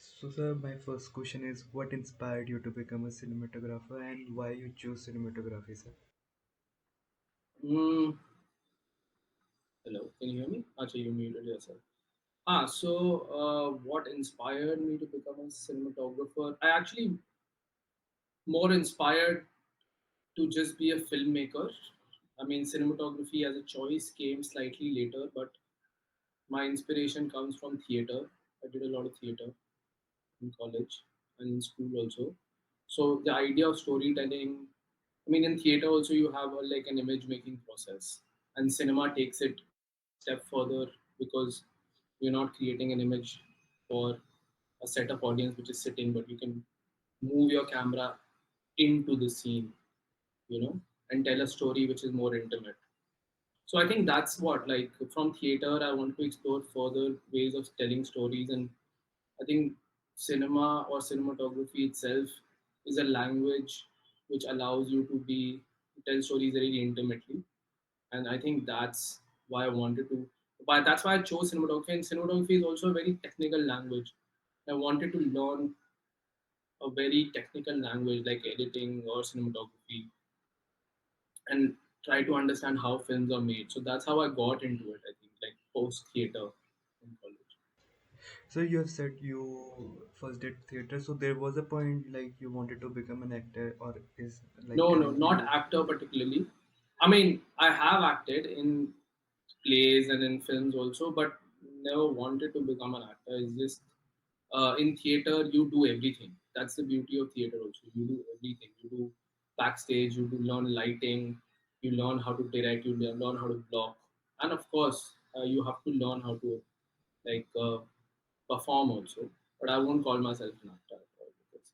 So, sir, my first question is what inspired you to become a cinematographer and why you choose cinematography, sir? Mm, hello, can you hear me? Actually, you muted yourself. What inspired me to become a cinematographer? I actually more inspired to just be a filmmaker. I mean, cinematography as a choice came slightly later, but my inspiration comes from theater. I did a lot of theater in college and in school also. So the idea of storytelling, I mean, in theater also you have like an image making process, and cinema takes it step further because you're not creating an image for a set of audience which is sitting, but you can move your camera into the scene, and tell a story which is more intimate. So I think that's what, like, from theater I want to explore further ways of telling stories. And I think cinema or cinematography itself is a language which allows you to be tell stories very intimately. And I think that's why I wanted to, but that's why I chose cinematography. And cinematography is also a very technical language. I wanted to learn a very technical language like editing or cinematography, and try to understand how films are made. So that's how I got into it, I think, like post theater in college. So, you have said you first did theater, so there was a point like you wanted to become an actor, or is like No, no, currently not you. actor particularly. I mean, I have acted in plays and in films also, but never wanted to become an actor. It's just in theater you do everything. That's the beauty of theater also. You do everything. You do backstage. You do learn lighting. You learn how to direct. You learn how to block, and of course, you have to learn how to like perform also. But I won't call myself an actor at all because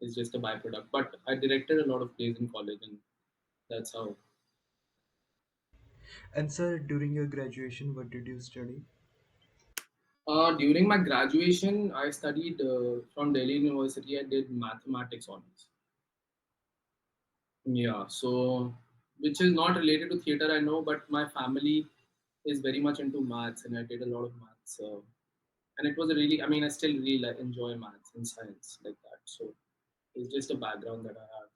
it's just a byproduct. But I directed a lot of plays in college, and that's how. And, sir, during your graduation, what did you study? During my graduation, I studied from Delhi University. I did mathematics honors. Yeah, so which is not related to theater, I know, but my family is very much into maths, and I did a lot of maths. And it was a really, I mean, I still really like, enjoy maths and science like that. So it's just a background that I have.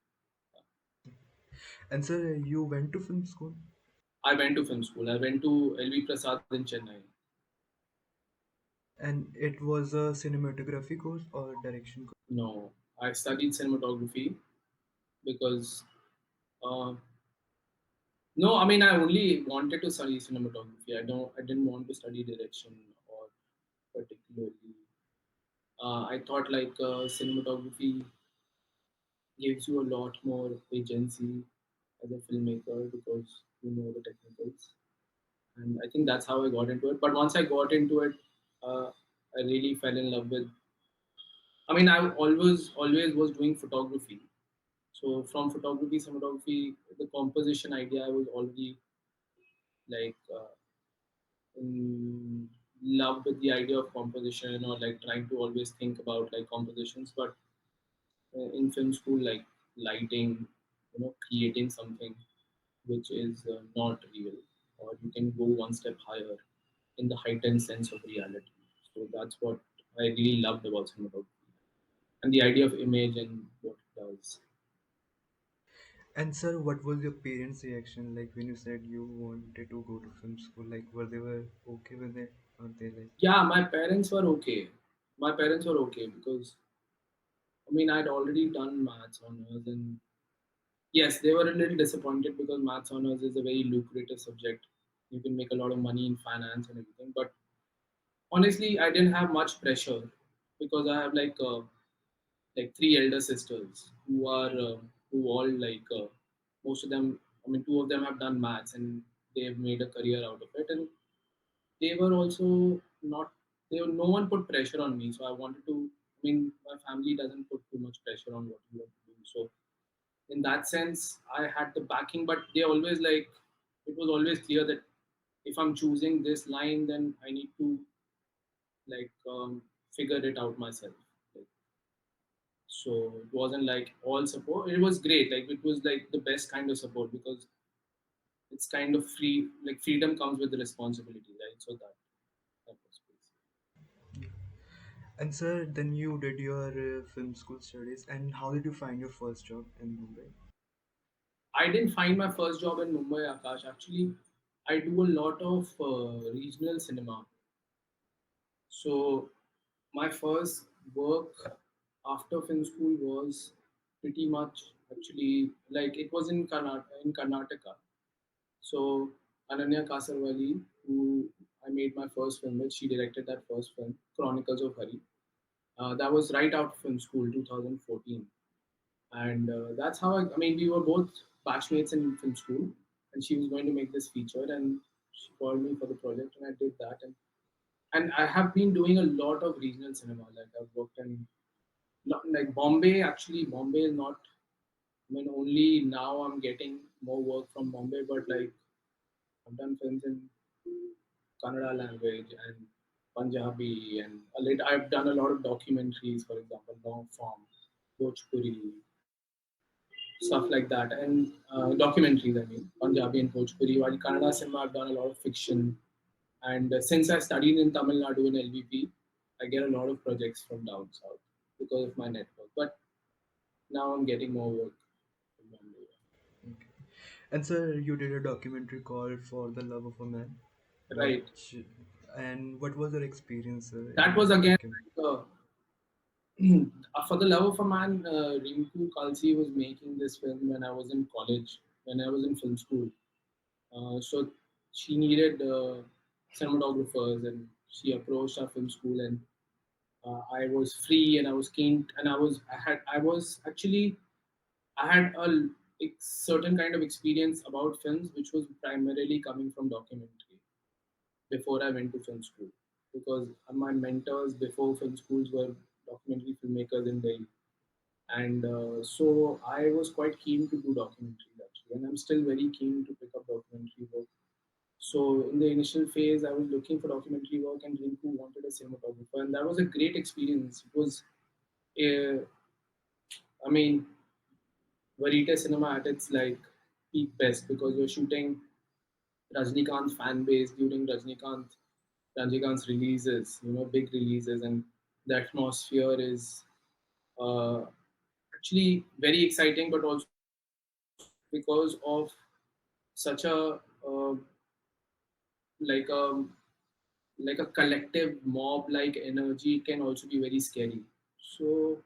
And, sir, you went to film school? I went to film school. I went to LV Prasad in Chennai. And it was a cinematography course or direction course? No, I studied cinematography because uh, no, I mean I only wanted to study cinematography. I didn't want to study direction or particularly. I thought like cinematography gives you a lot more agency as a filmmaker because you know the technicals, and I think that's how I got into it. But once I got into it, I really fell in love with. I mean, I always was doing photography. So from photography, cinematography, the composition idea I was already like in love with the idea of composition, or like trying to always think about like compositions. But in film school, like lighting, creating something which is not real, or you can go one step higher in the heightened sense of reality. So that's what I really loved about cinematography, and the idea of image and what it does. And, sir, what was your parents' reaction like when you said you wanted to go to film school? Like, were they were okay with it, or they like? Yeah, my parents were okay. My parents were okay because I mean I'd already done maths honors, and yes, they were a little disappointed because maths honors is a very lucrative subject. You can make a lot of money in finance and everything. But honestly, I didn't have much pressure because I have like three elder sisters who all most of them. I mean, two of them have done maths and they've made a career out of it, and they were also not. No one put pressure on me, so I wanted to. I mean, my family doesn't put too much pressure on what you want to do, so in that sense I had the backing. But they always like, it was always clear that if I'm choosing this line, then I need to like figure it out myself. Like, so it wasn't like all support. It was great, like it was like the best kind of support because it's kind of free, like freedom comes with the responsibility, right? So that was basically. And sir, then you did your film school studies, and how did you find your first job in Mumbai? I didn't find my first job in Mumbai, Akash. Actually, I do a lot of regional cinema. So my first work after film school was pretty much actually like it was in Karnataka. So Ananya Kasarwali, who I made my first film with, she directed that first film, Chronicles of Hari. That was right out of film school, 2014, and that's how I mean we were both batchmates in film school, and she was going to make this feature, and she called me for the project, and I did that, and I have been doing a lot of regional cinema. Like I've worked in like Bombay. Actually, Bombay is not. I mean, only now I'm getting more work from Bombay, but like I've done films in Kannada language and Punjabi and I've done a lot of documentaries, for example, long form, Bhojpuri, stuff like that, and documentaries. I mean, Punjabi and Bhojpuri. While Kannada cinema, I've done a lot of fiction. And since I studied in Tamil Nadu in LVP, I get a lot of projects from down south because of my network. But now I'm getting more work in Bombay. Okay. And sir, you did a documentary called For the Love of a Man, Right. which, and what was your experience That in was that again documentary? like, for the love of a man. Rinku Kalsi was making this film when I was in college, when I was in film school. So she needed cinematographers, and she approached our film school, and I was free, and I was keen, and I was actually I had a certain kind of experience about films, which was primarily coming from documentary before I went to film school, because my mentors before film schools were documentary filmmakers in Delhi, and so I was quite keen to do documentaries actually, and I'm still very keen to pick up documentary work. So in the initial phase, I was looking for documentary work, and Rinku wanted a cinematographer, and that was a great experience. It was, uh, I mean, Verite cinema at its like peak best, because you're shooting Rajnikant's fan base during Rajnikant's releases, big releases, and the atmosphere is uh, actually very exciting, but also because of such a like a like a collective mob like energy can also be very scary. So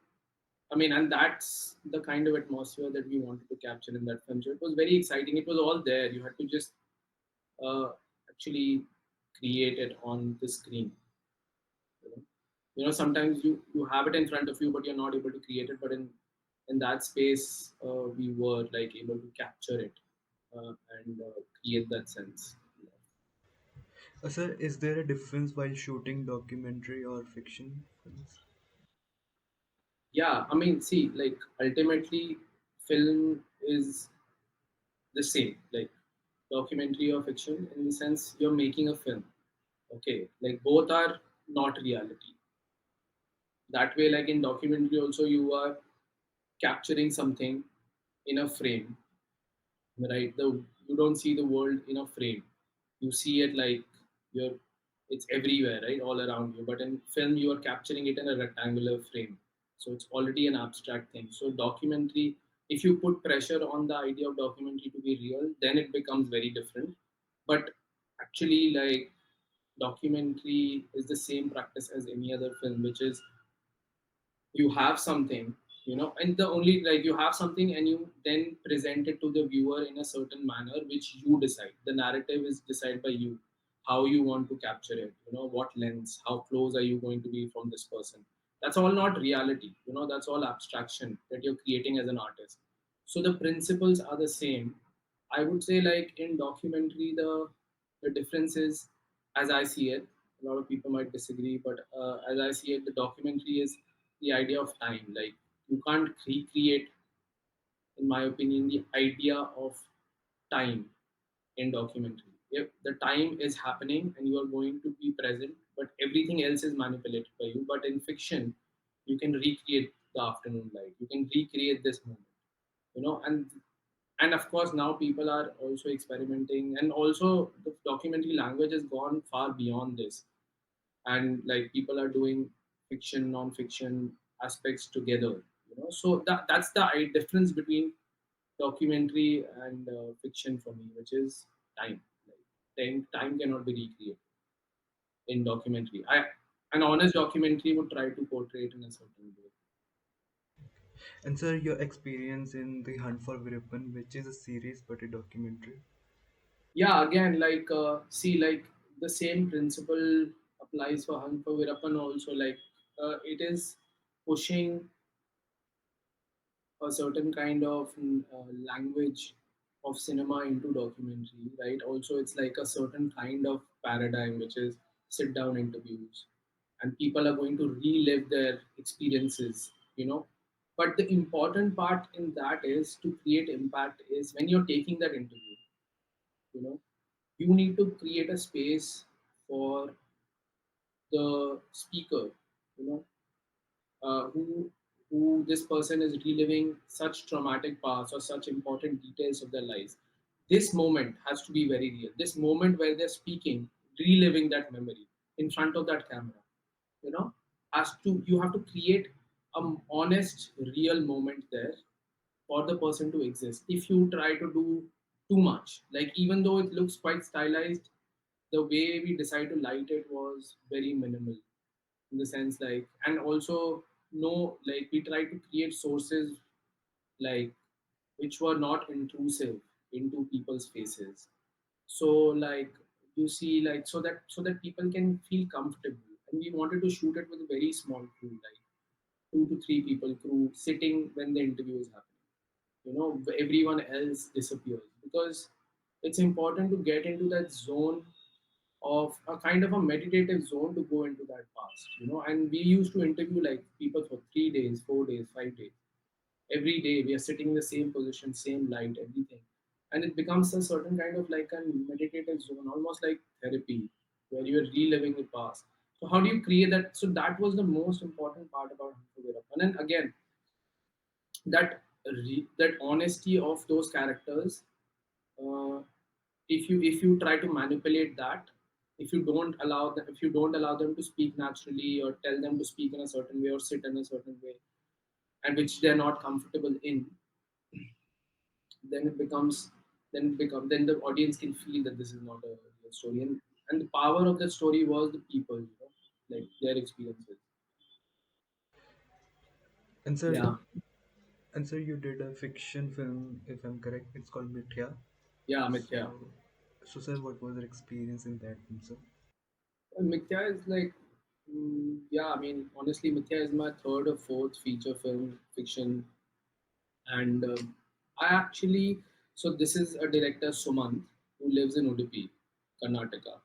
I mean, and that's the kind of atmosphere that we wanted to capture in that film. So it was very exciting. It was all there. You had to just uh, actually create it on the screen. You know, sometimes you have it in front of you, but you're not able to create it. But in that space, we were like able to capture it and create that sense. Sir, is there a difference while shooting documentary or fiction films? Yeah, I mean, see, like ultimately, film is the same, like documentary or fiction, in the sense you're making a film. Okay, like both are not reality. That way, like in documentary, also you are capturing something in a frame, right? You don't see the world in a frame. You see it like you're it's everywhere, right? All around you. But in film you are capturing it in a rectangular frame. So it's already an abstract thing. So documentary, if you put pressure on the idea of documentary to be real, then it becomes very different. But actually like documentary is the same practice as any other film, which is you have something, and the only like you have something and you then present it to the viewer in a certain manner which you decide. The narrative is decided by you, how you want to capture it, what lens, how close are you going to be from this person. That's all not reality, that's all abstraction that you're creating as an artist. So the principles are the same. I would say like in documentary the difference is, as I see it, a lot of people might disagree, but as I see it, the documentary is the idea of time. Like you can't recreate, in my opinion, the idea of time in documentary. If the time is happening and you are going to be present, but everything else is manipulated by you. But in fiction, you can recreate the afternoon light. You can recreate this moment. And of course now people are also experimenting, and also the documentary language has gone far beyond this, and like people are doing fiction, non-fiction aspects together. So that's the difference between documentary and fiction for me, which is time. Like time cannot be recreated in documentary. An honest documentary would try to portray it in a certain way. And sir, your experience in The Hunt for Veerappan, which is a series but a documentary. Yeah, again, like see, like the same principle applies for Hunt for Veerappan also. Like it is pushing a certain kind of language of cinema into documentary, right? Also, it's like a certain kind of paradigm, which is sit down interviews, and people are going to relive their experiences. But the important part in that is to create impact is when you're taking that interview, you know, you need to create a space for the speaker, you know, who this person is reliving such traumatic past or such important details of their lives. This moment has to be very real. This moment where they're speaking, reliving that memory in front of that camera, you know, has to you have to create an honest, real moment there for the person to exist. If you try to do too much, like even though it looks quite stylized, the way we decided to light it was very minimal in the sense like, and also no, like we try to create sources like which were not intrusive into people's faces. So like you see, like so that people can feel comfortable, and we wanted to shoot it with a very small crew, like 2 to 3 people crew sitting when the interview is happening. Everyone else disappears because it's important to get into that zone of a kind of a meditative zone to go into that past. And we used to interview like people for 3 days, 4 days, 5 days. Every day we are sitting in the same position, same light, everything. And it becomes a certain kind of like a meditative zone, almost like therapy, where you are reliving the past. So how do you create that? So that was the most important part about Unforgettable. And then again, that honesty of those characters, uh, if you try to manipulate that, if you don't allow them to speak naturally or tell them to speak in a certain way or sit in a certain way, and which they're not comfortable in, then then the audience can feel that this is not a real story. And the power of the story was the people, like their experiences. And sir, Yeah, and sir, you did a fiction film, if I'm correct. It's called Mithya. yeah, Mithya. So, so sir, what was your experience in that film, sir? And Mithya is like, yeah, I mean, honestly, Mithya is my third or fourth feature film fiction. And I actually, so this is a director, Sumant, who lives in Udupi, Karnataka.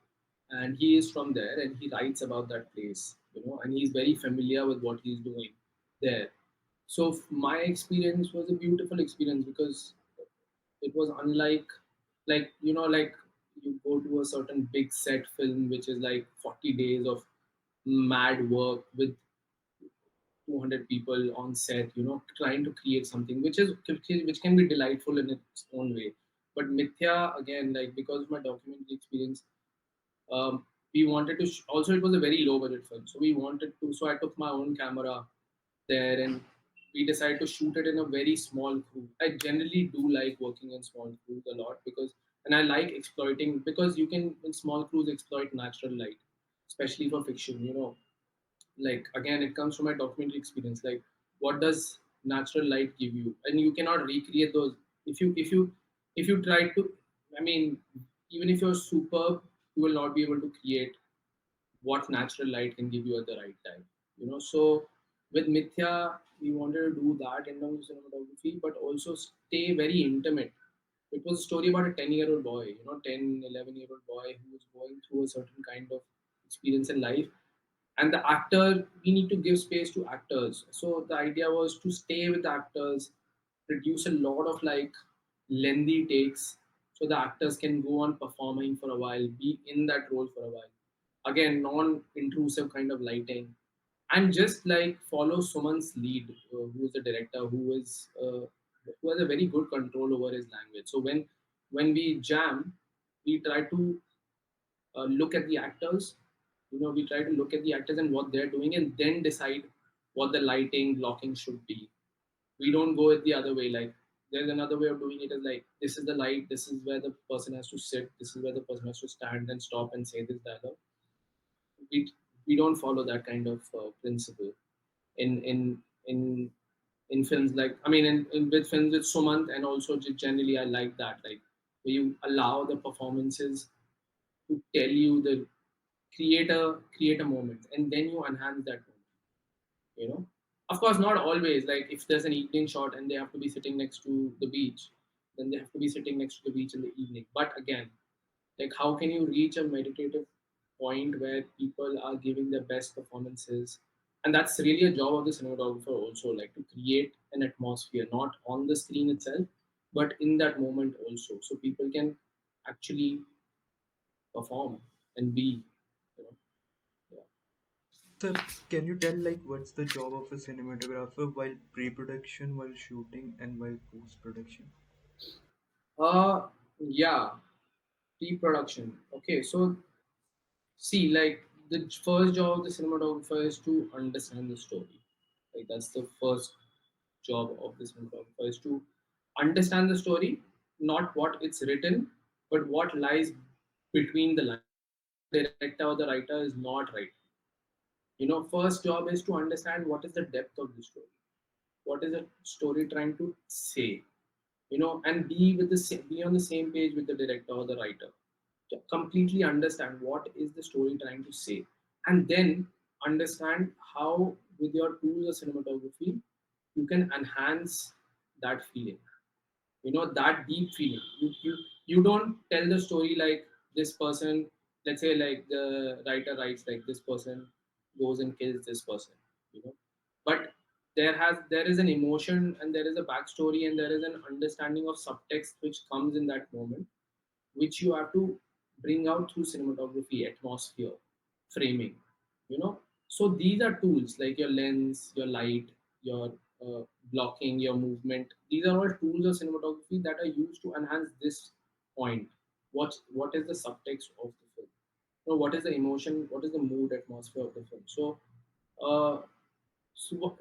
And he is from there and he writes about that place, and he's very familiar with what he's doing there. So my experience was a beautiful experience because it was unlike, like you go to a certain big set film, which is like 40 days of mad work with 200 people on set, trying to create something which can be delightful in its own way. But Mithya, again, like because of my documentary experience, we wanted to also, it was a very low budget film, so I took my own camera there, and we decided to shoot it in a very small crew. I generally do like working in small crews a lot, and I like exploiting, because you can in small crews exploit natural light, especially for fiction. Like again, it comes from my documentary experience. Like what does natural light give you? And you cannot recreate those. If you try to, I mean, even if you're superb, you will not be able to create what natural light can give you at the right time. So with Mithya, we wanted to do that in terms of cinematography, but also stay very intimate. It was a story about a 10-year-old boy, 10, 11-year-old boy who was going through a certain kind of experience in life. And the actor, we need to give space to actors. So the idea was to stay with the actors, produce a lot of like lengthy takes, so the actors can go on performing for a while, be in that role for a while. Again, non-intrusive kind of lighting, and just like follow Suman's lead, who is the director, who has a very good control over his language. So when we jam, we try to look at the actors, We try to look at the actors and what they're doing and then decide what the lighting blocking should be. We don't go it the other way. Like there's another way of doing it is like this is the light, this is where the person has to sit, this is where the person has to stand and stop and say this dialogue. We we don't follow that kind of principle in films. Like I mean with films with Sumant, and also just generally I like that, like where you allow the performances to tell you the create a moment and then you enhance that moment, you know of course not always. Like if there's an evening shot and they have to be sitting next to the beach, then they have to be sitting next to the beach in the evening. But again, like how can you reach a meditative point where people are giving their best performances? And that's really a job of the cinematographer also, like to create an atmosphere not on the screen itself but in that moment also, so people can actually perform and be, you know yeah. So, can you tell like what's the job of a cinematographer while pre-production, while shooting, and while post-production? Yeah, pre-production. Okay, so see, like the first job of the cinematographer is to understand the story. Like that's the first job of the cinematographer is to understand the story, not what it's written, but what lies between the lines. What the director or the writer is not right. First job is to understand what is the depth of the story. What is the story trying to say? And be on the same page with the director or the writer, to completely understand what is the story trying to say, and then understand how with your tools of cinematography you can enhance that feeling, that deep feeling. You don't tell the story like this person, let's say like the writer writes like this person goes and kills this person, you know but there is an emotion and there is a backstory and there is an understanding of subtext which comes in that moment, which you have to bring out through cinematography, atmosphere, framing. So these are tools like your lens, your light, your blocking, your movement. These are all tools of cinematography that are used to enhance this point. What is the subtext of the film? What is the emotion? What is the mood, atmosphere of the film? Uh,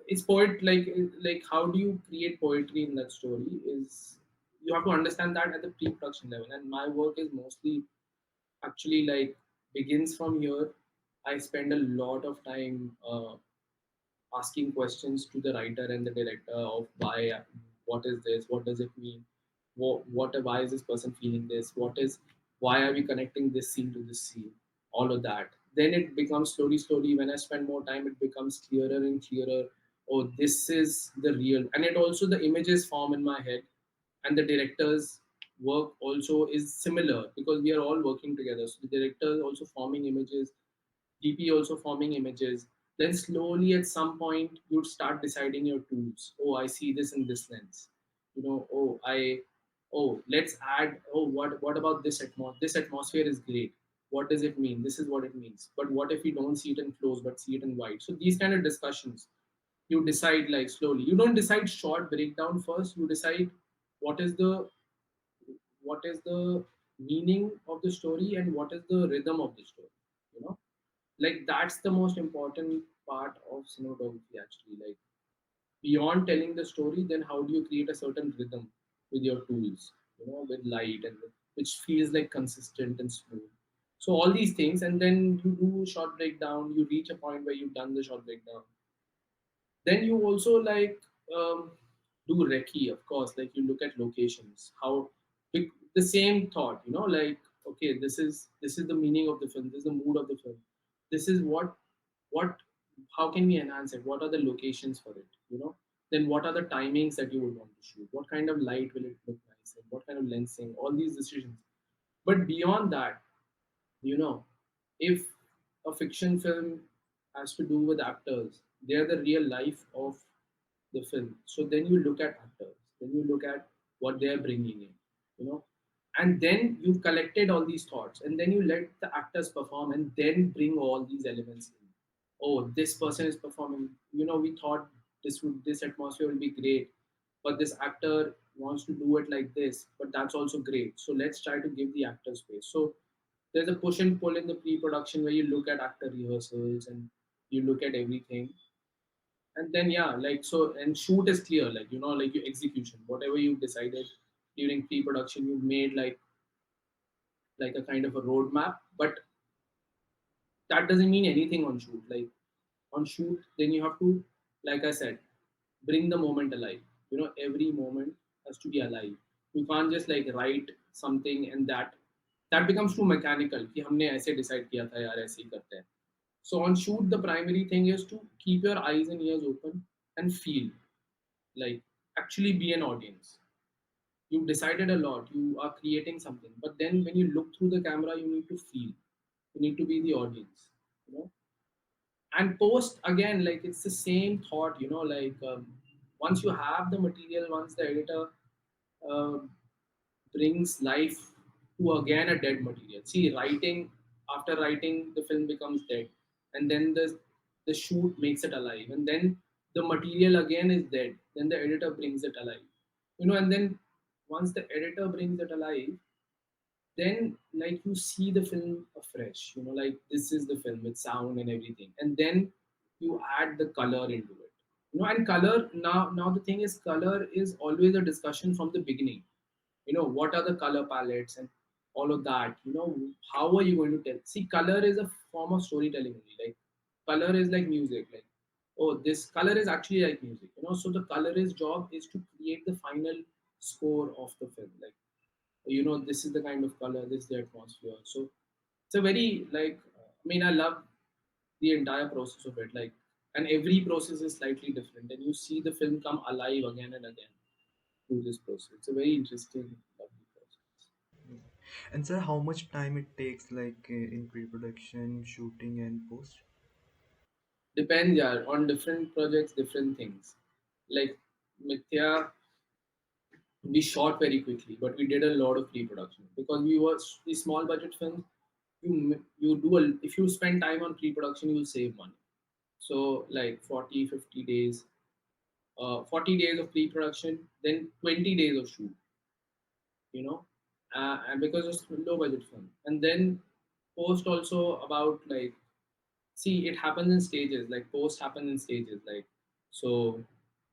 it's like how do you create poetry in that story? Is you have to understand that at the pre-production level, and my work is mostly actually like begins from here. I spend a lot of time asking questions to the writer and the director of why, what is this, what does it mean, why is this person feeling this, why are we connecting this scene to this scene, all of that. Then it becomes slowly when I spend more time it becomes clearer and clearer. Oh, this is the real, and it also the images form in my head, and the director's work also is similar because we are all working together. So the director is also forming images, DP also forming images. Then slowly at some point you'd start deciding your tools. Oh, I see this in this lens. Let's add. Oh, what about this atmosphere? This atmosphere is great. What does it mean? This is what it means. But what if we don't see it in close but see it in wide? So these kind of discussions you decide like slowly. You don't decide short breakdown first. You decide what is the what is the meaning of the story and what is the rhythm of the story. You know like that's the most important part of cinematography actually, like beyond telling the story, then how do you create a certain rhythm with your tools, with light and which feels like consistent and smooth. So all these things, and then you do short breakdown, you reach a point where you've done the short breakdown. Then you also like do recce, of course. Like you look at locations, how the same thought, like okay, this is the meaning of the film, this is the mood of the film, this is what how can we enhance it? What are the locations for it? Then what are the timings that you would want to shoot? What kind of light will it look nice? And what kind of lensing? All these decisions. But beyond that, you know if a fiction film has to do with actors, they're the real life of the film. So then you look at actors, then you look at what they're bringing in, you know and then you've collected all these thoughts and then you let the actors perform and then bring all these elements in. Oh, this person is performing, we thought this atmosphere will be great, but this actor wants to do it like this, but that's also great, so let's try to give the actor space. So there's a push and pull in the pre-production where you look at actor rehearsals and you look at everything, and then yeah, like so, and shoot is clear, like like your execution, whatever you decided during pre-production, you made like a kind of a roadmap, but that doesn't mean anything on shoot. Like on shoot, then you have to, like I said, bring the moment alive. Every moment has to be alive. You can't just like write something and that becomes too mechanical कि हमने ऐसे decide किया था यार ऐसे ही करते हैं. So on shoot, the primary thing is to keep your eyes and ears open and feel, like actually be an audience. You decided a lot, you are creating something, but then when you look through the camera, you need to feel. You need to be the audience. You know, and post again, like it's the same thought. Like once you have the material, once the editor uh, brings life to again a dead material. See, writing, after writing, the film becomes dead, and then the shoot makes it alive, and then the material again is dead. Then the editor brings it alive. And then once the editor brings it alive, then like you see the film afresh. Like this is the film with sound and everything, and then you add the color into it. And color, now the thing is, color is always a discussion from the beginning. What are the color palettes and all of that. How are you going to tell? See, color is a form of storytelling only. Like color is like music. Like, oh, this color is actually like music. So the colorist's job is to create the final score of the film. Like, this is the kind of color, this is the atmosphere. So it's a very like, I mean, I love the entire process of it. Like, and every process is slightly different, and you see the film come alive again and again through this process. It's a very interesting, lovely process. And sir, how much time it takes, like in pre-production, shooting, and post? Depends, yeah, on different projects, different things. Like Mithya, we shot very quickly, but we did a lot of pre-production because we were the small budget films. You do if you spend time on pre-production, you'll save money. So like 40, 50 days, 40 days of pre-production, then 20 days of shoot. And because it's low budget film, and then post also about like, see, it happens in stages. Like post happens in stages. Like, so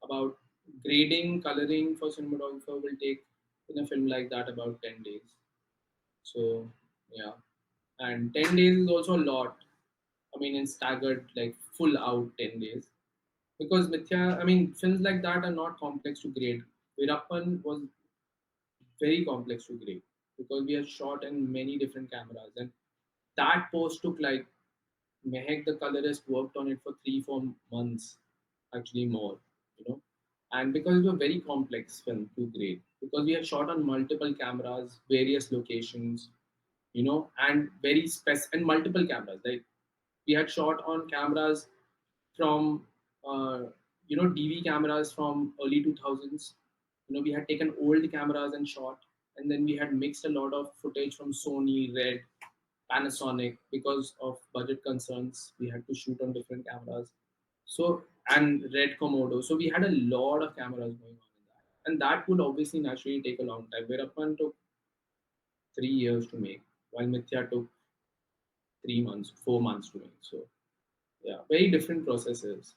about grading, coloring for cinematographer will take in a film like that about 10 days. So yeah, and 10 days is also a lot. I mean, in staggered like full out 10 days, because Mithya, I mean, films like that are not complex to grade. Veerappan was very complex to grade because we had shot in many different cameras, and that post took like, Mehek, the colorist, worked on it for 3 4 months, actually more, you know. And because it was a very complex film to grade, because we had shot on multiple cameras, various locations, and very and multiple cameras. Like we had shot on cameras from, uh, DV cameras from early 2000s. We had taken old cameras and shot, and then we had mixed a lot of footage from Sony, Red, Panasonic, because of budget concerns. We had to shoot on different cameras. So, and Red Komodo. So we had a lot of cameras going on in that. And that would obviously naturally take a long time. Veerappan took 3 years to make, while Mithya took 3 months, 4 months to make. So yeah, very different processes.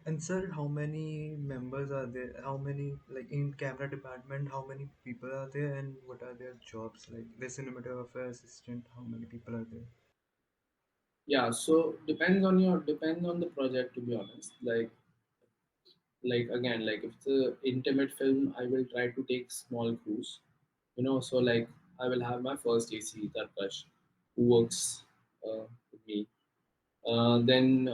And sir, how many members are there? How many, like in camera department, how many people are there, and what are their jobs? Like the cinematographer, assistant, how many people are there? Yeah, so depends on the project, to be honest. Like again, like if it's a intimate film, I will try to take small crews. So like I will have my first AC, Tarkash, who works with me. Then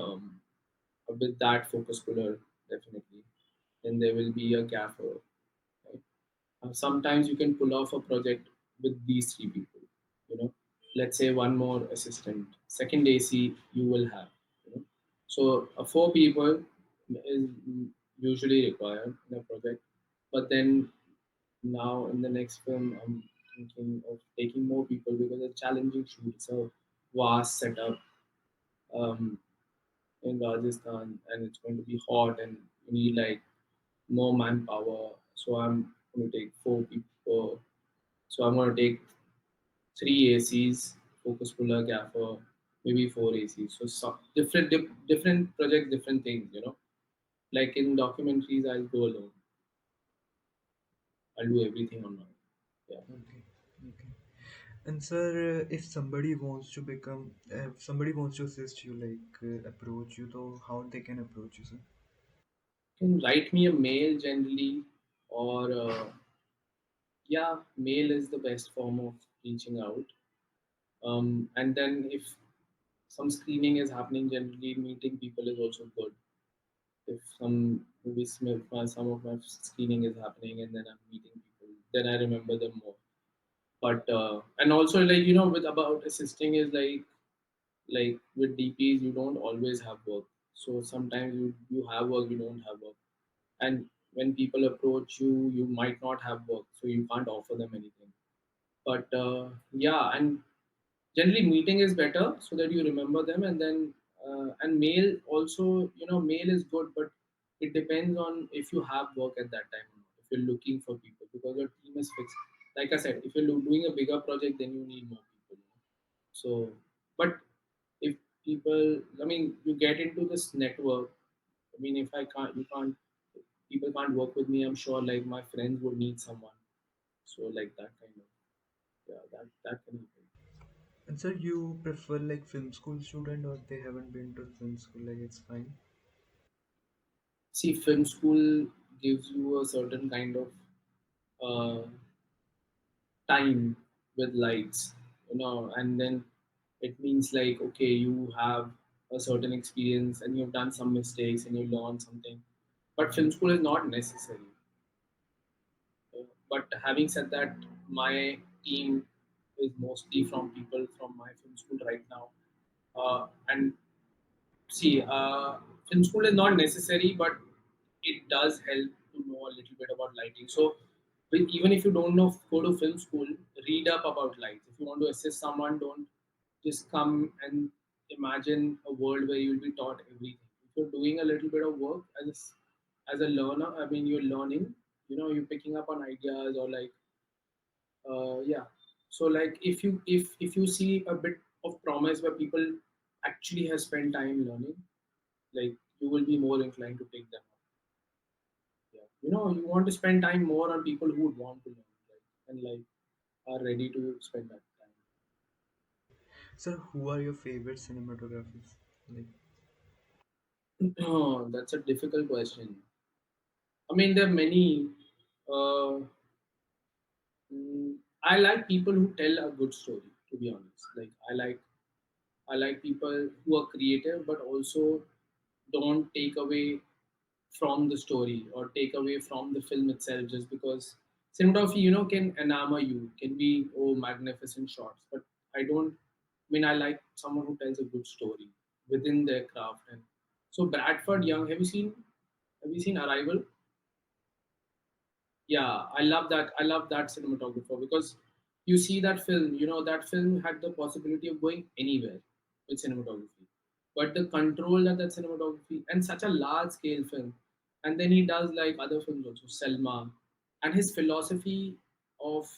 with that focus puller, definitely. Then there will be a gaffer. Right? Sometimes you can pull off a project with these three people. You know, let's say one more assistant, second AC you will have. So four people is usually required in a project, but then now in the next film I'm thinking of taking more people because it's a challenging shoot. It's a vast setup um, in Rajasthan, and it's going to be hot, and you need like more manpower. So I'm going to take four people. So I'm going to take three ACs, focus puller, gaffer, maybe four ACs. So different projects, different things. Like in documentaries, I'll go alone. I'll do everything on my own. Yeah. Okay. Okay. And sir, if somebody wants to become, if somebody wants to assist you, like approach you, so how they can approach you, sir? You can write me a mail generally, or yeah, mail is the best form of reaching out. And then if some screening is happening, generally meeting people is also good. If some of my screening is happening and then I'm meeting people, then I remember them more. But and also like with about assisting is like with DPs you don't always have work. So sometimes you have work, you don't have work, and when people approach you, you might not have work, so you can't offer them anything. But yeah, and generally meeting is better so that you remember them, and then and mail also, mail is good, but it depends on if you have work at that time or not, if you're looking for people, because your team is fixed. Like I said, if you're doing a bigger project, then you need more people. So but if people, I mean, you get into this network. I mean, if I can't you can't people can't work with me, I'm sure like my friends would need someone. So like that kind of, yeah, that can happen. And sir, you prefer like film school student or they haven't been to film school, like it's fine? See, film school gives you a certain kind of uh, time with lights, and then it means like, okay, you have a certain experience and you've done some mistakes and you learn something. But film school is not necessary. But having said that, my team is mostly from people from my film school right now. And see, film school is not necessary, but it does help to know a little bit about lighting. So, even if you don't know, go to film school, read up about lights. If you want to assist someone, don't just come and imagine a world where you'll be taught everything. If you're doing a little bit of work as a learner, I mean, you're learning. You're picking up on ideas or like, yeah. So like if you see a bit of promise where people actually have spent time learning, like you will be more inclined to take them up. Yeah. You want to spend time more on people who would want to learn, like, and like are ready to spend that Sir, who are your favorite cinematographers? Like, time. Oh, that's a difficult question. I mean, there are many. Uh, I like people who tell a good story. To be honest, like I like people who are creative, but also don't take away from the story or take away from the film itself just because cinematography, can enamor you, can be magnificent shots, but I like someone who tells a good story within their craft. And so Bradford Young, have you seen Arrival? Yeah, I love that cinematographer because you see that film, that film had the possibility of going anywhere with cinematography, but the control that cinematography and such a large scale film, and then he does like other films also, Selma, and his philosophy of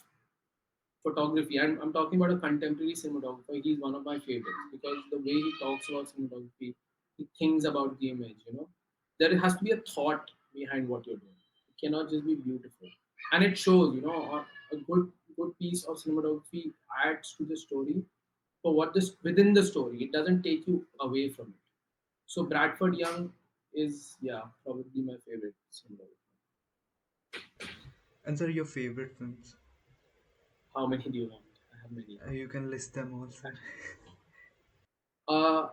photography. I'm talking about a contemporary cinematographer. He's one of my favorites because the way he talks about cinematography, he thinks about the image. There has to be a thought behind what you're doing. It cannot just be beautiful, and it shows. A good piece of cinematography adds to the story for what this within the story. It doesn't take you away from it. So Bradford Young is, yeah, probably my favorite cinematographer. and sir, your favorite films? How many do you want? I have many. You can list them all, sir. Uh,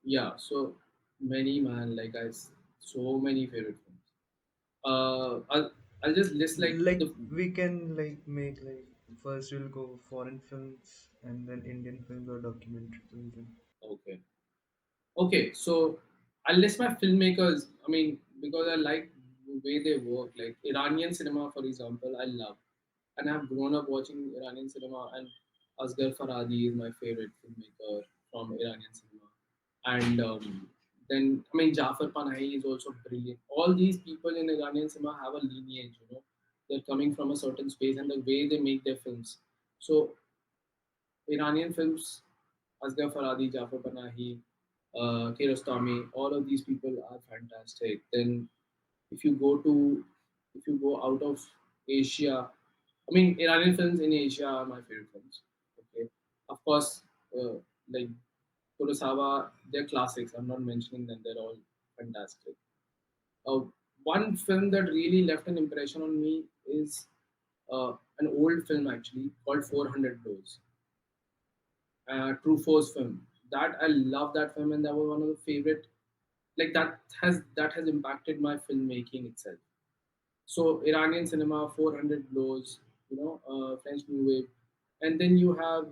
yeah, so many, man, like so many favorite films. I'll just list like Like the we can like make like first we'll go foreign films and then Indian films or documentary films. okay, okay. So I'll list my filmmakers. I mean, because I like the way they work. Like Iranian cinema, for example, I love, and I've grown up watching Iranian cinema. And Asghar Farhadi is my favorite filmmaker from Iranian cinema. And then I mean Jafar Panahi is also brilliant. All these people in Iranian cinema have a lineage. They're coming from a certain space, and the way they make their films. So Iranian films, Asghar Farhadi, Jafar Panahi, Kiarostami, all of these people are fantastic. Then if you go to if you go out of Asia, I mean Iranian films in Asia are my favorite films. Okay, of course, like Kurosawa, they're classics. I'm not mentioning them; they're all fantastic. Uh, One film that really left an impression on me is an old film actually called 400 Blows, Truffaut's film. That I love that film, and that was one of the favorite. Like that has impacted my filmmaking itself. So Iranian cinema, 400 Blows, French New Wave, and then you have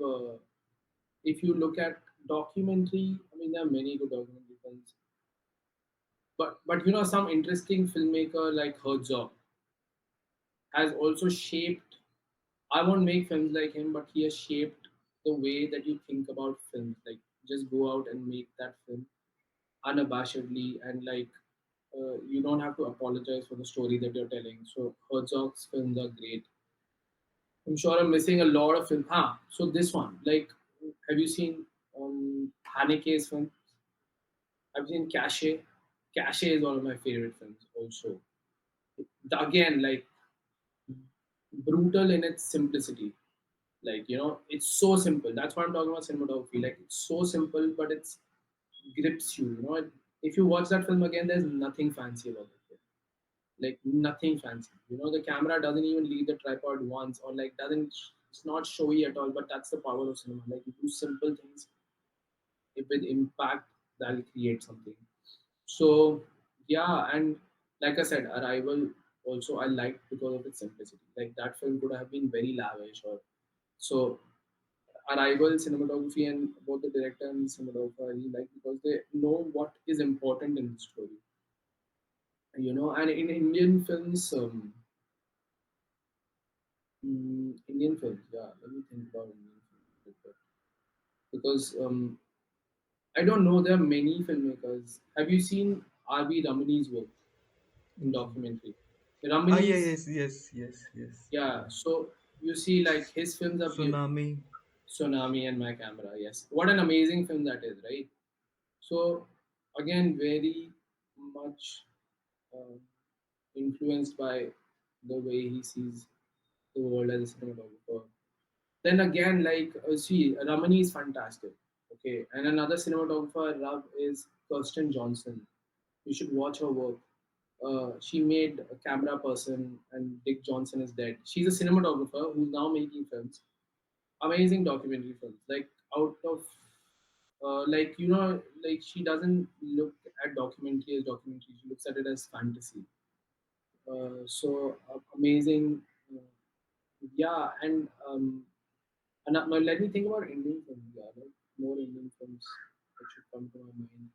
if you look at documentary. I mean, there are many good documentary films, but some interesting filmmaker like Herzog has also shaped. I won't make films like him, but he has shaped the way that you think about films. Like, just go out and make that film unabashedly, and like, you don't have to apologize for the story that you're telling. So Herzog's films are great. I'm sure I'm missing a lot of films. So this one, like, have you seen Haneke's film? I've seen Cache. Cache is one of my favorite films. Also, again, like brutal in its simplicity. Like, it's so simple. That's why I'm talking about cinematography. Like, it's so simple, but it's grips you. If you watch that film again, there's nothing fancy about it. Like, nothing fancy. The camera doesn't even leave the tripod once, or like doesn't. It's not showy at all. But that's the power of cinema. Like, you do simple things with impact, that'll create something. So yeah, and like I said, Arrival also I liked because of its simplicity. Like, that film could have been very lavish, or so Arrival, cinematography, and both the director and cinematographer I really like because they know what is important in the story. And in Indian films, Indian films, yeah, let me think about Indian films a bit. Because I don't know, there are many filmmakers. Have you seen R.B. Ramani's work in documentary? Yeah, Ramani's, yes, yes, yes, yes. yeah, so you see, like, his films are beautiful. Tsunami. Tsunami and My Camera, yes. What an amazing film that is, right? So again, very much uh, influenced by the way he sees the world as a cinematographer. Then again, like, see, Ramani is fantastic. Okay, and another cinematographer I love is Kirsten Johnson. You should watch her work. She made a Camera Person and Dick Johnson is Dead. She's a cinematographer who's now making films, amazing documentary films. Like, out of like, she doesn't look at documentary as documentary. She looks at it as fantasy. Amazing. Uh, yeah, and now let me think about Indian films. Yeah, like more Indian films that should come to my mind.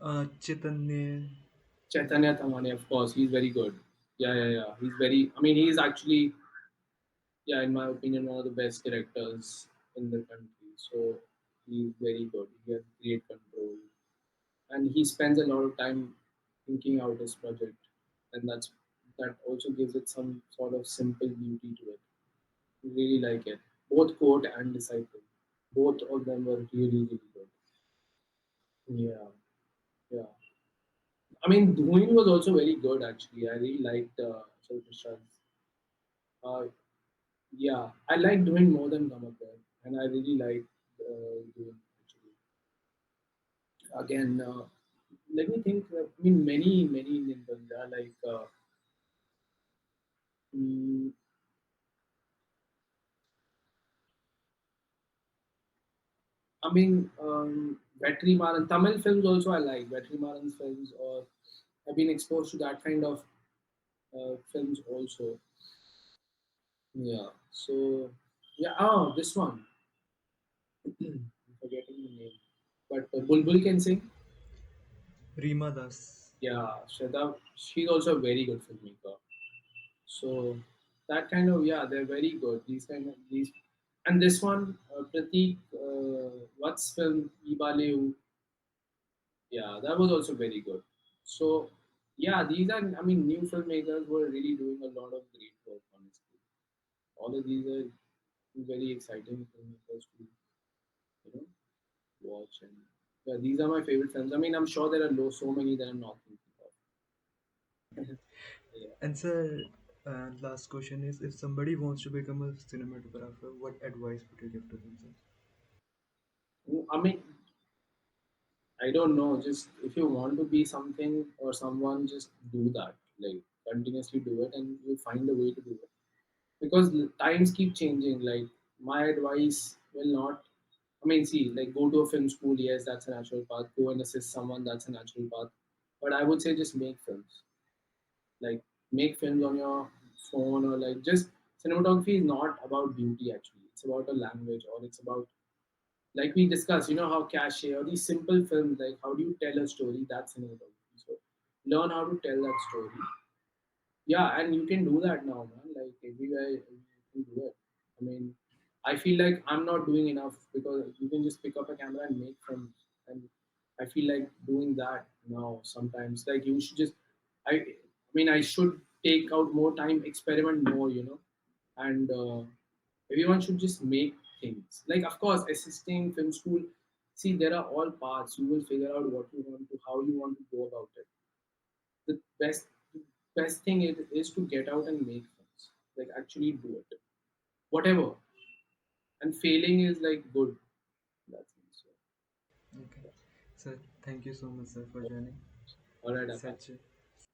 Mm, Chaitanya. Chaitanya Thamane, of course, he's very good. Yeah, yeah, yeah. He's very. I mean, he's actually, yeah, in my opinion, one of the best directors in the country. So he's very good. He has great control, and he spends a lot of time thinking out his project, and that also gives it some sort of simple beauty to it. Really like it. Both Court and Disciple, both of them were really really good. Yeah, yeah. I mean, Dhuin was also very good actually. I really liked Chalpishra's. Uh, yeah, I like Dhuin more than Kamakar, and I really like Dhuin actually. Again, let me think. I mean, many Indian films are like. Mm, I mean, Vetrimaran, Tamil films also I like. Vetrimaran's films, or I've been exposed to that kind of films also. Yeah. So, yeah. Oh, this one. I'm forgetting the name. But Bulbul can sing. Rima Das. Yeah. Shraddha, she's also a very good filmmaker. So, that kind of, yeah, they're very good. These. And this one, Pratik, what's film? Ibaleu. Yeah, that was also very good. So, Yeah, these are, I mean, new filmmakers who are really doing a lot of great work, honestly. All of these are very exciting filmmakers to, you know, watch. And yeah, these are my favorite films. I mean, I'm sure there are so many that I'm not thinking of. Yeah. And sir, last question is, if somebody wants to become a cinematographer, what advice would you give to them, sir? I mean, I don't know. Just if you want to be something or someone, just do that. Like continuously do it, and you'll find a way to do it. Because times keep changing. Like my advice will not. I mean, see, like go to a film school. Yes, that's a natural path. Go and assist someone. That's a natural path. But I would say just make films. Like make films on your phone, or like just cinematography is not about beauty actually. It's about a language, or it's about, like we discussed, how cachet or these simple films, like how do you tell a story, that's cinematography. So learn how to tell that story. Yeah, and you can do that now, man. Like everywhere you can do it. I mean, I feel like I'm not doing enough because you can just pick up a camera and make films. And I feel like doing that now sometimes. Like you should just, I mean, I should take out more time, experiment more, and everyone should just make things. Like, of course, assisting film school. See, there are all paths. You will figure out what you want to, how you want to go about it. The best thing is to get out and make things, like actually do it, whatever. And failing is like good. That's it. So, Okay. Sir, thank you so much, sir, for joining. all right, Akash. Such a